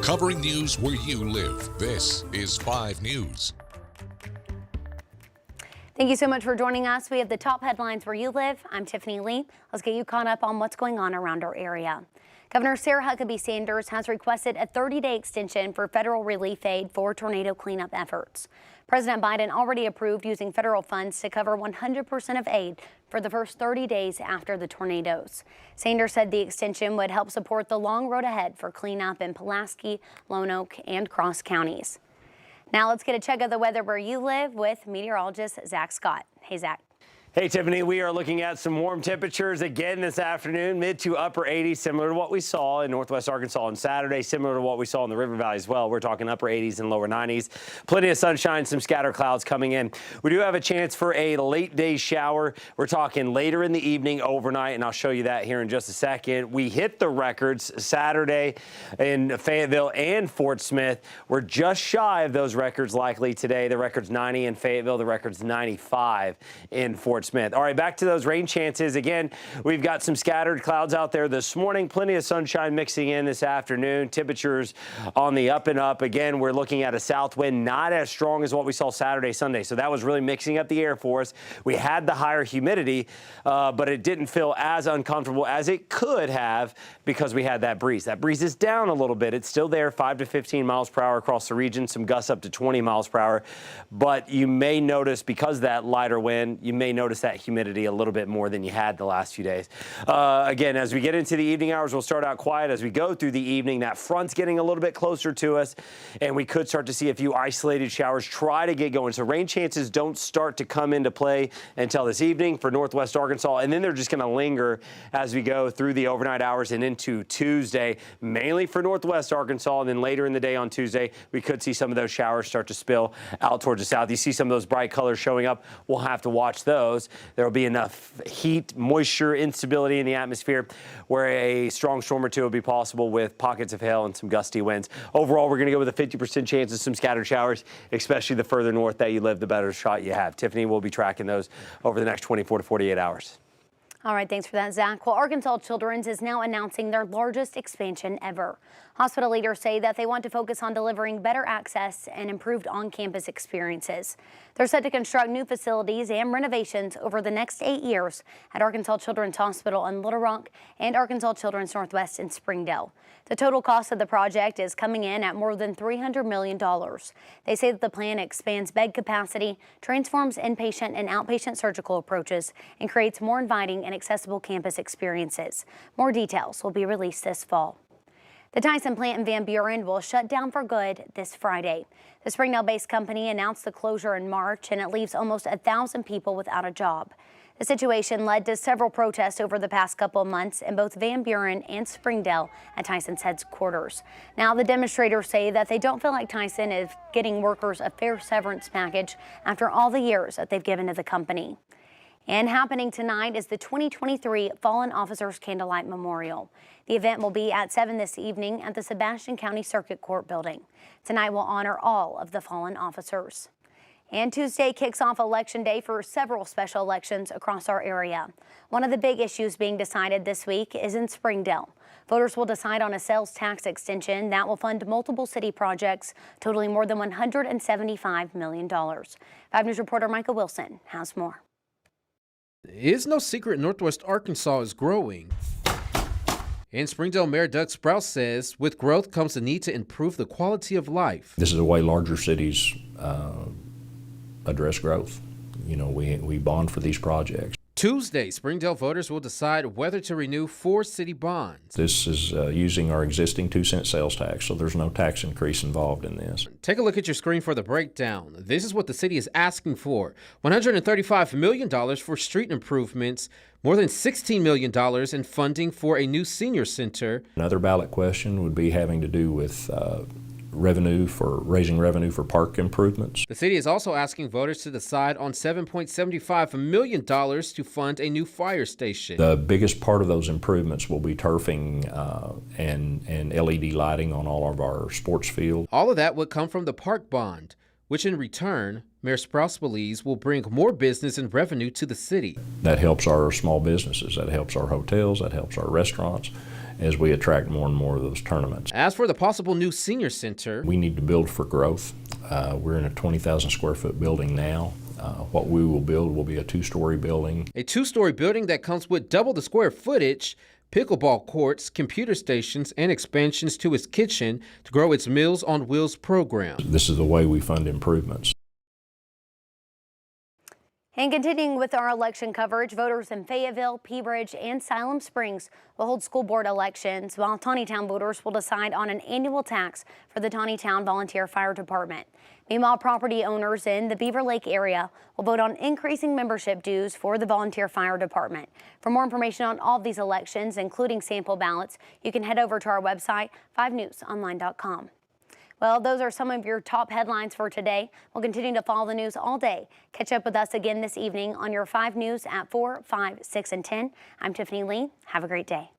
Covering news where you live. This is 5 News. Thank you so much for joining us. We have the top headlines where you live. I'm Tiffany Lee. Let's get you caught up on what's going on around our area. Governor Sarah Huckabee Sanders has requested a 30-day extension for federal relief aid for tornado cleanup efforts. President Biden already approved using federal funds to cover 100% of aid for the first 30 days after the tornadoes. Sanders said the extension would help support the long road ahead for cleanup in Pulaski, Lone Oak, and Cross counties. Now let's get a check of the weather where you live with meteorologist Zach Scott. Hey, Zach. Hey, Tiffany, we are looking at some warm temperatures again this afternoon, mid to upper 80s, similar to what we saw in Northwest Arkansas on Saturday, similar to what we saw in the River Valley as well. We're talking upper 80s and lower 90s. Plenty of sunshine, some scattered clouds coming in. We do have a chance for a late day shower. We're talking later in the evening, overnight, and I'll show you that here in just a second. We hit the records Saturday in Fayetteville and Fort Smith. We're just shy of those records likely today. The record's 90 in Fayetteville, the record's 95 in Fort Smith. All right, back to those rain chances. Again, we've got some scattered clouds out there this morning, plenty of sunshine mixing in this afternoon. Temperatures on the up and up. Again, we're looking at a south wind not as strong as what we saw Saturday, Sunday. So that was really mixing up the air for us. We had the higher humidity, but it didn't feel as uncomfortable as it could have because we had that breeze. That breeze is down a little bit. It's still there, 5 to 15 miles per hour across the region, some gusts up to 20 miles per hour. But you may notice, because of that lighter wind, you may notice that humidity a little bit more than you had the last few days. Again, as we get into the evening hours, we'll start out quiet. As we go through the evening, that front's getting a little bit closer to us, and we could start to see a few isolated showers try to get going. So rain chances don't start to come into play until this evening for Northwest Arkansas, and then they're just going to linger as we go through the overnight hours and into Tuesday, mainly for Northwest Arkansas, and then later in the day on Tuesday, we could see some of those showers start to spill out towards the south. You see some of those bright colors showing up. We'll have to watch those. There will be enough heat, moisture, instability in the atmosphere where a strong storm or two will be possible with pockets of hail and some gusty winds. Overall, we're going to go with a 50% chance of some scattered showers, especially the further north that you live, the better shot you have. Tiffany will be tracking those over the next 24 to 48 hours. All right, thanks for that, Zach. Well, Arkansas Children's is now announcing their largest expansion ever. Hospital leaders say that they want to focus on delivering better access and improved on-campus experiences. They're set to construct new facilities and renovations over the next 8 years at Arkansas Children's Hospital in Little Rock and Arkansas Children's Northwest in Springdale. The total cost of the project is coming in at more than $300 million. They say that the plan expands bed capacity, transforms inpatient and outpatient surgical approaches, and creates more inviting and accessible campus experiences. More details will be released this fall. The Tyson plant in Van Buren will shut down for good this Friday. The Springdale-based company announced the closure in March, and it leaves almost 1,000 people without a job. The situation led to several protests over the past couple of months in both Van Buren and Springdale at Tyson's headquarters. Now, the demonstrators say that they don't feel like Tyson is getting workers a fair severance package after all the years that they've given to the company. And happening tonight is the 2023 Fallen Officers Candlelight Memorial. The event will be at 7 this evening at the Sebastian County Circuit Court building. Tonight will honor all of the fallen officers. And Tuesday kicks off Election Day for several special elections across our area. One of the big issues being decided this week is in Springdale. Voters will decide on a sales tax extension that will fund multiple city projects totaling more than $175 million. 5 News reporter Michael Wilson has more. It's no secret Northwest Arkansas is growing. And Springdale Mayor Doug Sprouse says with growth comes the need to improve the quality of life. This is the way larger cities address growth. You know, we bond for these projects. Tuesday, Springdale voters will decide whether to renew 4 city bonds. This is using our existing 2-cent sales tax, so there's no tax increase involved in this. Take a look at your screen for the breakdown. This is what the city is asking for. $135 million for street improvements, more than $16 million in funding for a new senior center. Another ballot question would be having to do with raising revenue for park improvements. The city is also asking voters to decide on $7.75 million to fund a new fire station. The biggest part of those improvements will be turfing and LED lighting on all of our sports fields. All of that would come from the park bond, which in return, Mayor Sprouse believes will bring more business and revenue to the city. That helps our small businesses, that helps our hotels, that helps our restaurants, as we attract more and more of those tournaments. As for the possible new senior center, We need to build for growth. We're in a 20,000 square foot building now. What we will build will be a 2-story building. a 2-story building that comes with double the square footage, pickleball courts, computer stations, and expansions to its kitchen to grow its Meals on Wheels program. This is the way we fund improvements. And continuing with our election coverage, voters in Fayetteville, Peabridge, and Siloam Springs will hold school board elections, while Taneytown voters will decide on an annual tax for the Taneytown Volunteer Fire Department. Meanwhile, property owners in the Beaver Lake area will vote on increasing membership dues for the Volunteer Fire Department. For more information on all of these elections, including sample ballots, you can head over to our website, 5newsonline.com. Well, those are some of your top headlines for today. We'll continue to follow the news all day. Catch up with us again this evening on your 5 News at 4, 5, 6, and 10. I'm Tiffany Lee. Have a great day.